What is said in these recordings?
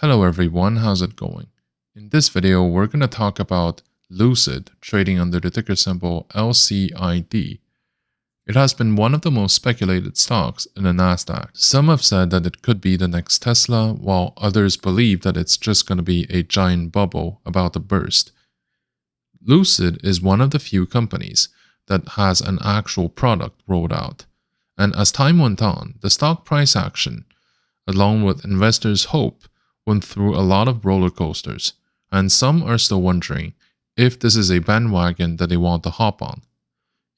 Hello everyone, how's it going? In this video, we're going to talk about Lucid trading under the ticker symbol LCID. It has been one of the most speculated stocks in the Nasdaq. Some have said that it could be the next Tesla, while others believe that it's just going to be a giant bubble about to burst. Lucid is one of the few companies that has an actual product rolled out. And as time went on, the stock price action, along with investors' hope, went through a lot of roller coasters, and some are still wondering if this is a bandwagon that they want to hop on.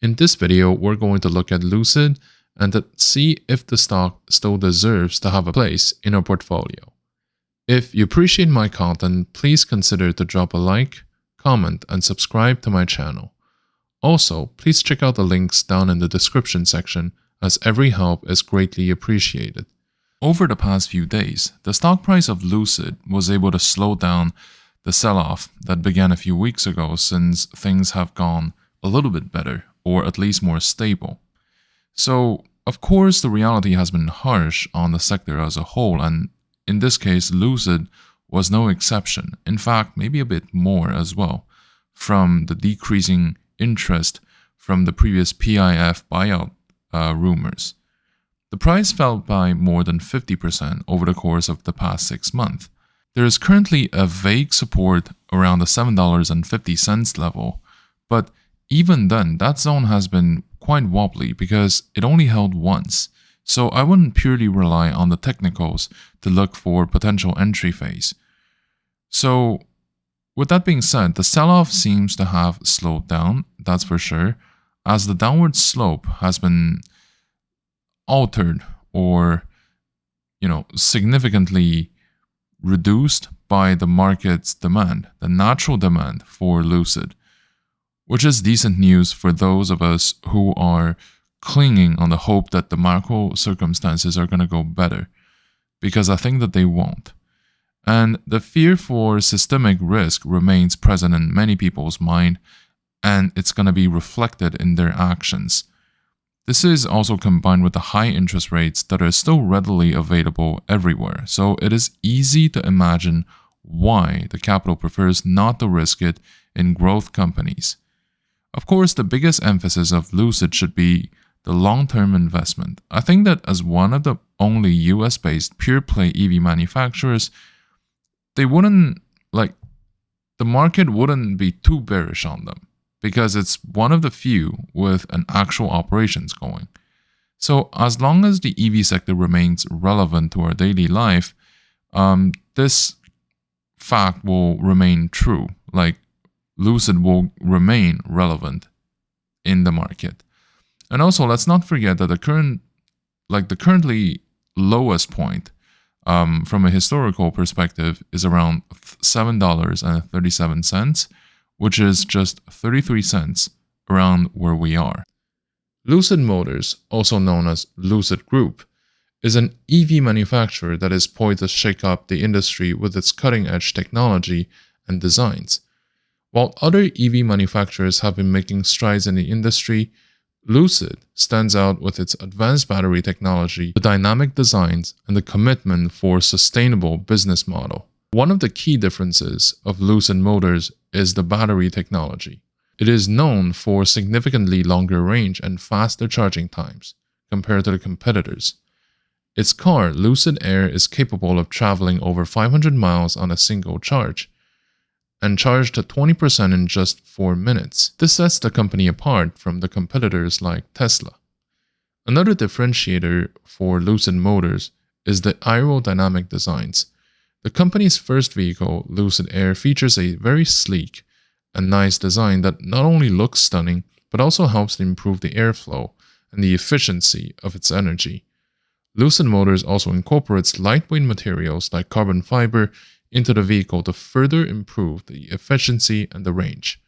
In this video, we're going to look at Lucid and to see if the stock still deserves to have a place in our portfolio. If you appreciate my content, please consider to drop a like, comment, and subscribe to my channel. Also, please check out the links down in the description section, as every help is greatly appreciated. Over the past few days, the stock price of Lucid was able to slow down the sell-off that began a few weeks ago, since things have gone a little bit better, or at least more stable. So, of course, the reality has been harsh on the sector as a whole, and in this case, Lucid was no exception. In fact, maybe a bit more as well, from the decreasing interest from the previous PIF buyout rumors. The price fell by more than 50% over the course of the past 6 months. There is currently a vague support around the $7.50 level, but even then, that zone has been quite wobbly because it only held once, so I wouldn't purely rely on the technicals to look for potential entry phase. So, with that being said, the sell-off seems to have slowed down, that's for sure, as the downward slope has been altered or significantly reduced by the market's demand, the natural demand for Lucid, which is decent news for those of us who are clinging on the hope that the macro circumstances are going to go better, because I think that they won't. And the fear for systemic risk remains present in many people's mind, and it's going to be reflected in their actions. This is also combined with the high interest rates that are still readily available everywhere, so it is easy to imagine why the capital prefers not to risk it in growth companies. Of course, the biggest emphasis of Lucid should be the long-term investment. I think that as one of the only US-based pure-play EV manufacturers, the market wouldn't be too bearish on them, because it's one of the few with an actual operations going. So as long as the EV sector remains relevant to our daily life, this fact will remain true. Like, Lucid will remain relevant in the market. And also, let's not forget that the currently lowest point from a historical perspective is around $7.37, which is just 33 cents around where we are. Lucid Motors, also known as Lucid Group, is an EV manufacturer that is poised to shake up the industry with its cutting-edge technology and designs. While other EV manufacturers have been making strides in the industry, Lucid stands out with its advanced battery technology, the dynamic designs, and the commitment for a sustainable business model. One of the key differences of Lucid Motors is the battery technology. It is known for significantly longer range and faster charging times compared to the competitors. Its car, Lucid Air, is capable of traveling over 500 miles on a single charge, and charged at 20% in just 4 minutes. This sets the company apart from the competitors like Tesla. Another differentiator for Lucid Motors is the aerodynamic designs. The company's first vehicle, Lucid Air, features a very sleek and nice design that not only looks stunning, but also helps to improve the airflow and the efficiency of its energy. Lucid Motors also incorporates lightweight materials like carbon fiber into the vehicle to further improve the efficiency and the range.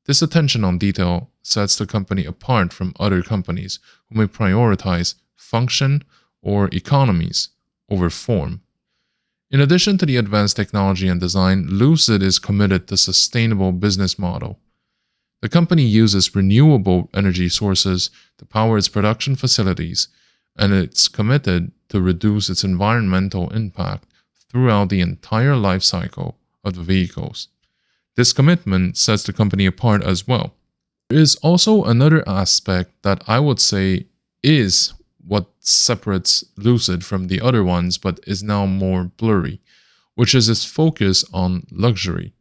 This attention on detail sets the company apart from other companies who may prioritize function or economies over form. In addition to the advanced technology and design, Lucid is committed to sustainable business model. The company uses renewable energy sources to power its production facilities, and it's committed to reduce its environmental impact throughout the entire life cycle of the vehicles. This commitment sets the company apart as well. There is also another aspect that I would say is what separates Lucid from the other ones but is now more blurry, which is its focus on luxury.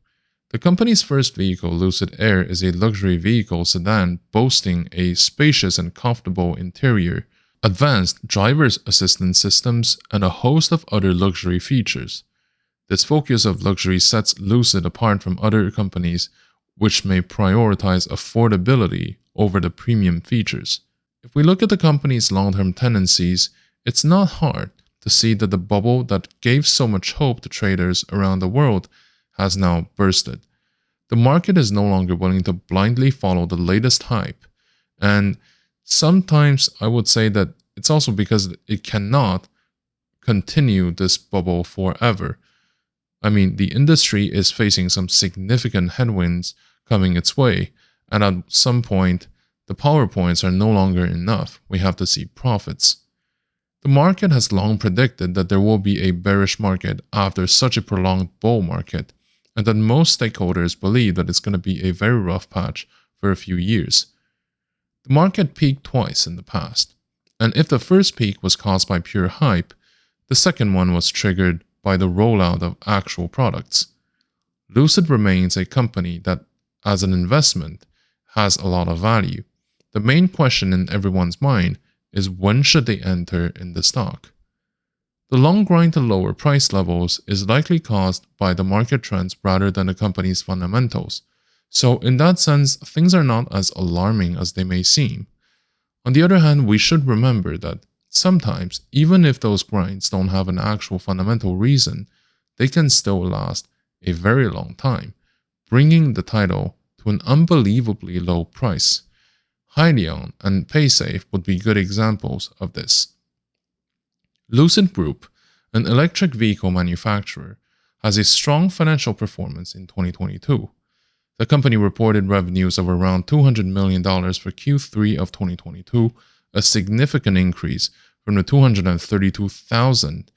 The company's first vehicle, Lucid Air, is a luxury vehicle sedan boasting a spacious and comfortable interior, advanced driver's assistance systems, and a host of other luxury features. This focus of luxury sets Lucid apart from other companies which may prioritize affordability over the premium features. If we look at the company's long-term tendencies, it's not hard to see that the bubble that gave so much hope to traders around the world has now bursted. The market is no longer willing to blindly follow the latest hype, and sometimes I would say that it's also because it cannot continue this bubble forever. I mean, the industry is facing some significant headwinds coming its way, and at some point, the PowerPoints are no longer enough. We have to see profits. The market has long predicted that there will be a bearish market after such a prolonged bull market, and that most stakeholders believe that it's going to be a very rough patch for a few years. The market peaked twice in the past, and if the first peak was caused by pure hype, the second one was triggered by the rollout of actual products. Lucid remains a company that, as an investment, has a lot of value. The main question in everyone's mind is when should they enter in the stock? The long grind to lower price levels is likely caused by the market trends rather than the company's fundamentals. So in that sense, things are not as alarming as they may seem. On the other hand, we should remember that sometimes, even if those grinds don't have an actual fundamental reason, they can still last a very long time, bringing the title to an unbelievably low price. Hyliion and Paysafe would be good examples of this. Lucid Group, an electric vehicle manufacturer, has a strong financial performance in 2022. The company reported revenues of around $200 million for Q3 of 2022, a significant increase from the $232,000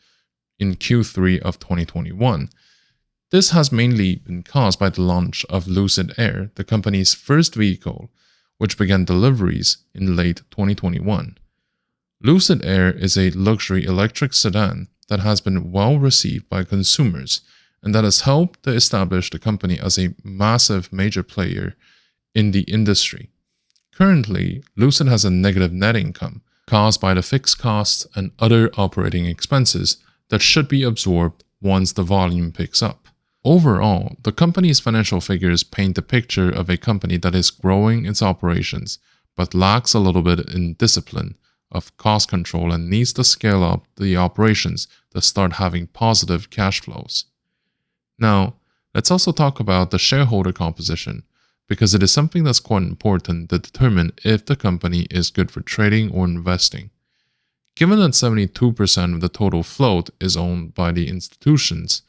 in Q3 of 2021. This has mainly been caused by the launch of Lucid Air, the company's first vehicle, which began deliveries in late 2021. Lucid Air is a luxury electric sedan that has been well received by consumers and that has helped to establish the company as a massive major player in the industry. Currently, Lucid has a negative net income caused by the fixed costs and other operating expenses that should be absorbed once the volume picks up. Overall, the company's financial figures paint a picture of a company that is growing its operations but lacks a little bit in discipline of cost control and needs to scale up the operations to start having positive cash flows. Now, let's also talk about the shareholder composition, because it is something that's quite important to determine if the company is good for trading or investing. Given that 72% of the total float is owned by the institutions,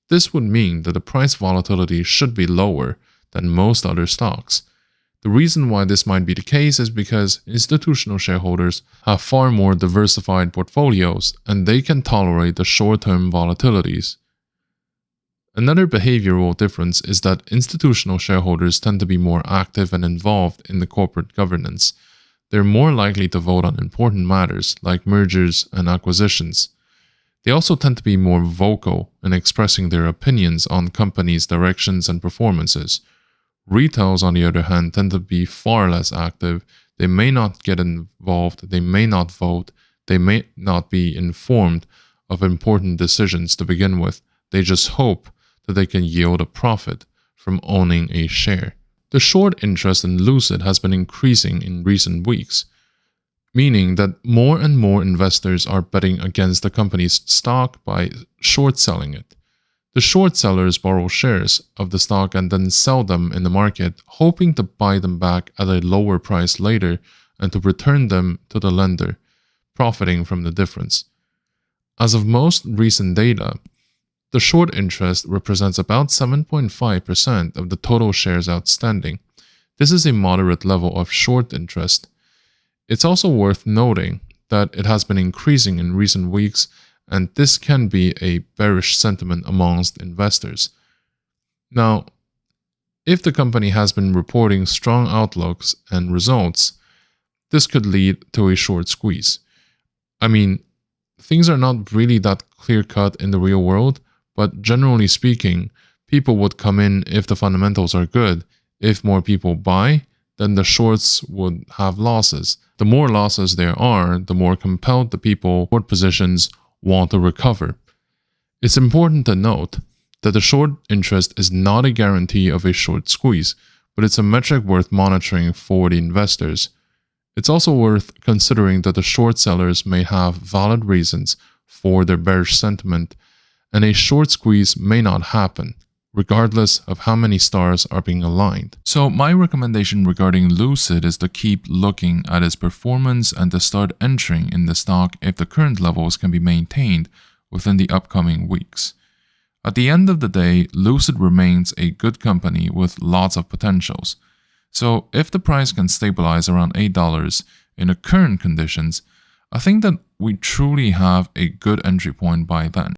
this would mean that the price volatility should be lower than most other stocks. The reason why this might be the case is because institutional shareholders have far more diversified portfolios and they can tolerate the short-term volatilities. Another behavioral difference is that institutional shareholders tend to be more active and involved in the corporate governance. They're more likely to vote on important matters like mergers and acquisitions. They also tend to be more vocal in expressing their opinions on companies' directions and performances. Retails, on the other hand, tend to be far less active. They may not get involved, they may not vote, they may not be informed of important decisions to begin with. They just hope that they can yield a profit from owning a share. The short interest in Lucid has been increasing in recent weeks, meaning that more and more investors are betting against the company's stock by short selling it. The short sellers borrow shares of the stock and then sell them in the market, hoping to buy them back at a lower price later and to return them to the lender, profiting from the difference. As of most recent data, the short interest represents about 7.5% of the total shares outstanding. This is a moderate level of short interest. It's also worth noting that it has been increasing in recent weeks and this can be a bearish sentiment amongst investors. Now, if the company has been reporting strong outlooks and results, this could lead to a short squeeze. I mean, things are not really that clear-cut in the real world, but generally speaking, people would come in if the fundamentals are good. If more people buy, then the shorts would have losses. The more losses there are, the more compelled the people short positions want to recover. It's important to note that the short interest is not a guarantee of a short squeeze, but it's a metric worth monitoring for the investors. It's also worth considering that the short sellers may have valid reasons for their bearish sentiment, and a short squeeze may not happen, regardless of how many stars are being aligned. So my recommendation regarding Lucid is to keep looking at its performance and to start entering in the stock if the current levels can be maintained within the upcoming weeks. At the end of the day, Lucid remains a good company with lots of potentials. So if the price can stabilize around $8 in the current conditions, I think that we truly have a good entry point by then.